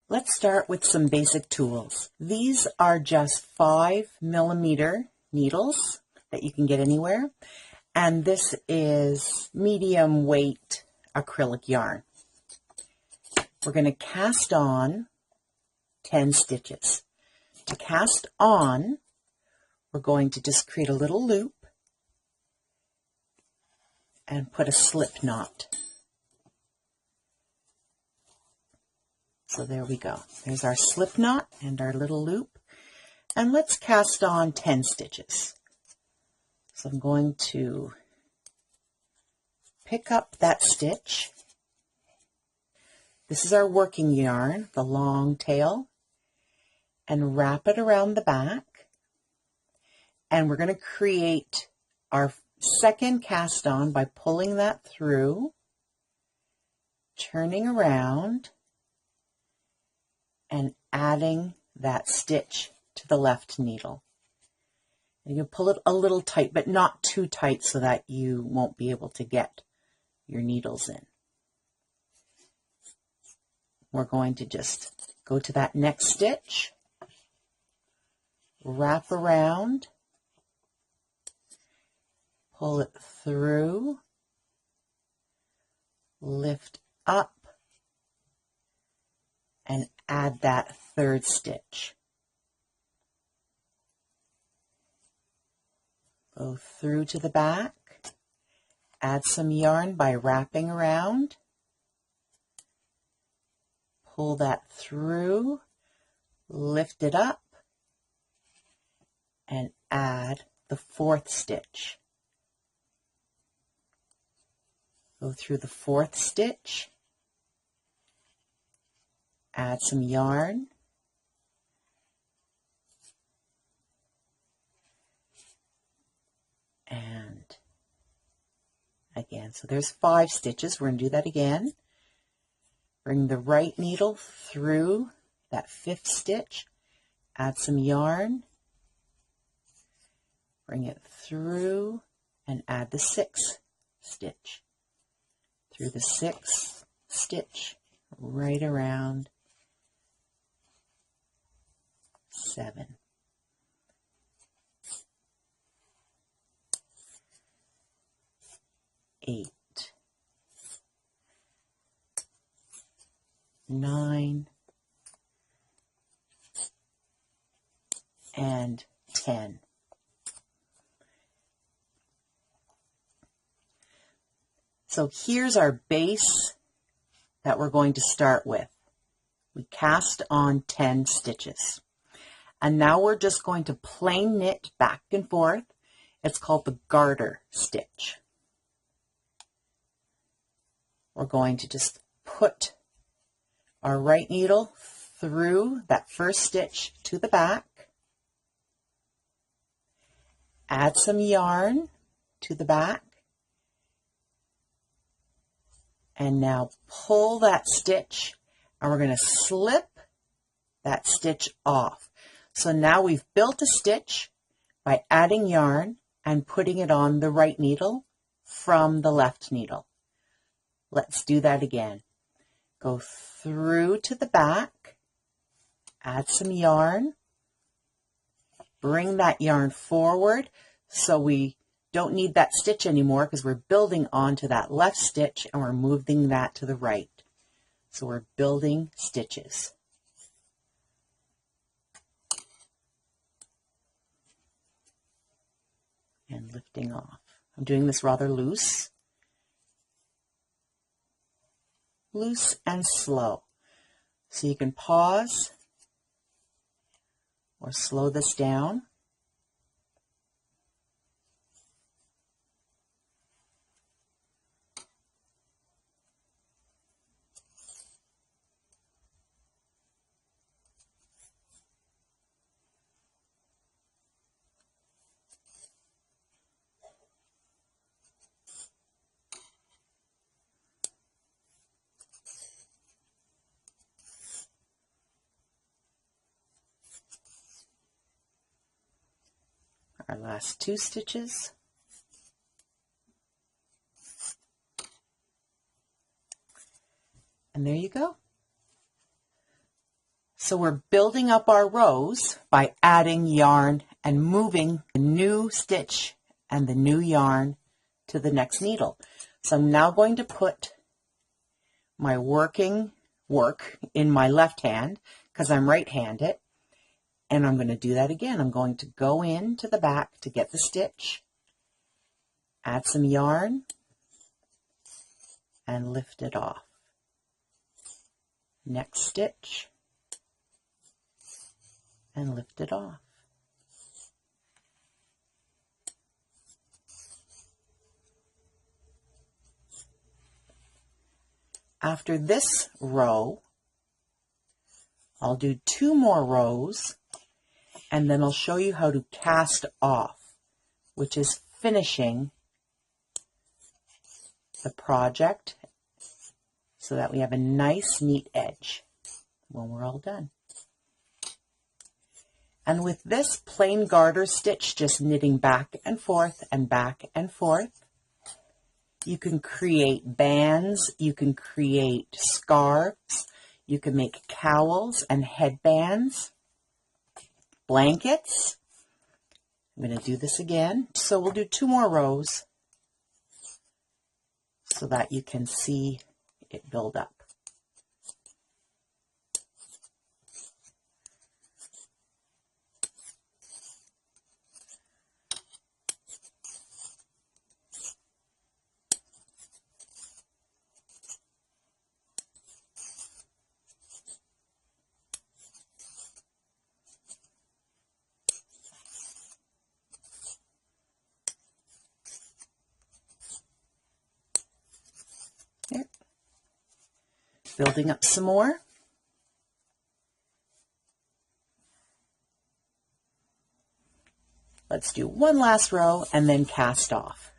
Let's start with some basic tools. These are just 5mm needles that you can get anywhere. And this is medium weight acrylic yarn. We're going to cast on 10 stitches. To cast on, we're going to just create a little loop and put a slip knot. So there we go. There's our slip knot and our little loop. And let's cast on 10 stitches. So I'm going to pick up that stitch. This is our working yarn, the long tail, and wrap it around the back. And we're going to create our second cast on by pulling that through, turning around, and adding that stitch to the left needle. And you pull it a little tight, but not too tight so that you won't be able to get your needles in. We're going to just go to that next stitch, wrap around, pull it through, lift up, and add that third stitch. Go through to the back, add some yarn by wrapping around, pull that through, lift it up, and add the fourth stitch. Go through the fourth stitch, add some yarn, and again, so there's 5 stitches. We're going to do that again. Bring the right needle through that 5th stitch, add some yarn, bring it through, and add the 6th stitch. Through the 6th stitch, right around 7. Eight, 9, and 10. So here's our base that we're going to start with. We cast on 10 stitches. And now we're just going to plain knit back and forth. It's called the garter stitch. We're going to just put our right needle through that first stitch to the back, add some yarn to the back, and now pull that stitch, and we're going to slip that stitch off. So now we've built a stitch by adding yarn and putting it on the right needle from the left needle. Let's do that again. Go through to the back, add some yarn, bring that yarn forward so we don't need that stitch anymore because we're building onto that left stitch and we're moving that to the right. So we're building stitches. And lifting off. I'm doing this rather loose and slow. So you can pause or slow this down. Our last 2 stitches. And there you go. So we're building up our rows by adding yarn and moving the new stitch and the new yarn to the next needle. So I'm now going to put my work in my left hand because I'm right-handed, and I'm going to do that again. I'm going to go into the back to get the stitch, add some yarn, and lift it off. Next stitch, and lift it off. After this row, I'll do 2 more rows, and then I'll show you how to cast off, which is finishing the project so that we have a nice, neat edge when we're all done. And with this plain garter stitch, just knitting back and forth and back and forth, you can create bands, you can create scarves, you can make cowls and headbands, blankets. I'm going to do this again. So we'll do 2 more rows so that you can see it build up. There. Building up some more. Let's do 1 last row and then cast off.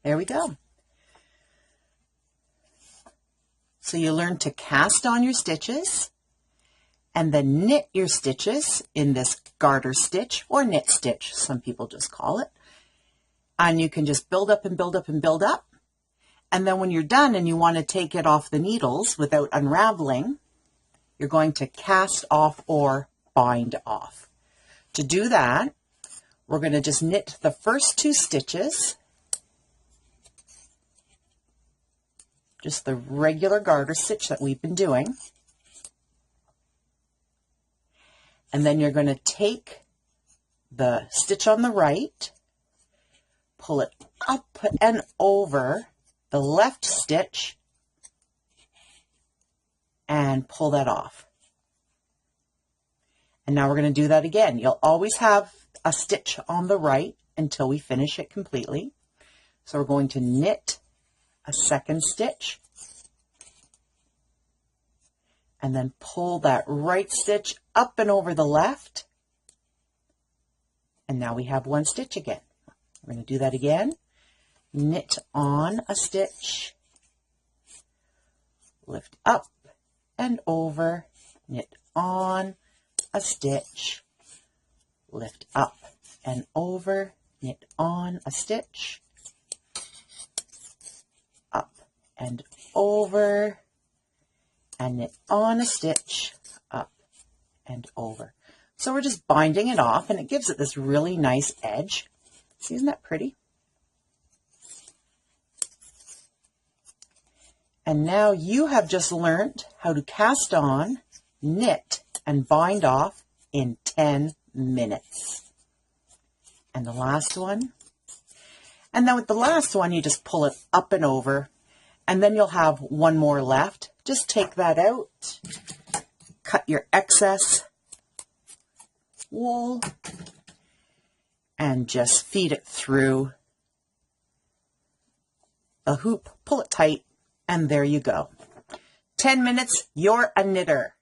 There we go. So you learn to cast on your stitches and then knit your stitches in this garter stitch or knit stitch, some people just call it. And you can just build up and build up and build up. And then when you're done and you want to take it off the needles without unraveling, you're going to cast off or bind off. To do that, we're going to just knit the first 2 stitches, just the regular garter stitch that we've been doing. And then you're going to take the stitch on the right, pull it up and over the left stitch, and pull that off. And now we're going to do that again. You'll always have a stitch on the right until we finish it completely. So we're going to knit a second stitch and then pull that right stitch up and over the left, and now we have 1 stitch again. We're going to do that again. Knit on a stitch, lift up and over, knit on a stitch, lift up and over, knit on a stitch, up and over, and knit on a stitch, up and over. So we're just binding it off, and it gives it this really nice edge. See, isn't that pretty? And now you have just learned how to cast on, knit, and bind off in 10 minutes. And the last one. And then with the last one, you just pull it up and over, and then you'll have 1 more left. Just take that out, cut your excess wool and just feed it through the hoop, pull it tight, and there you go. 10 minutes, you're a knitter.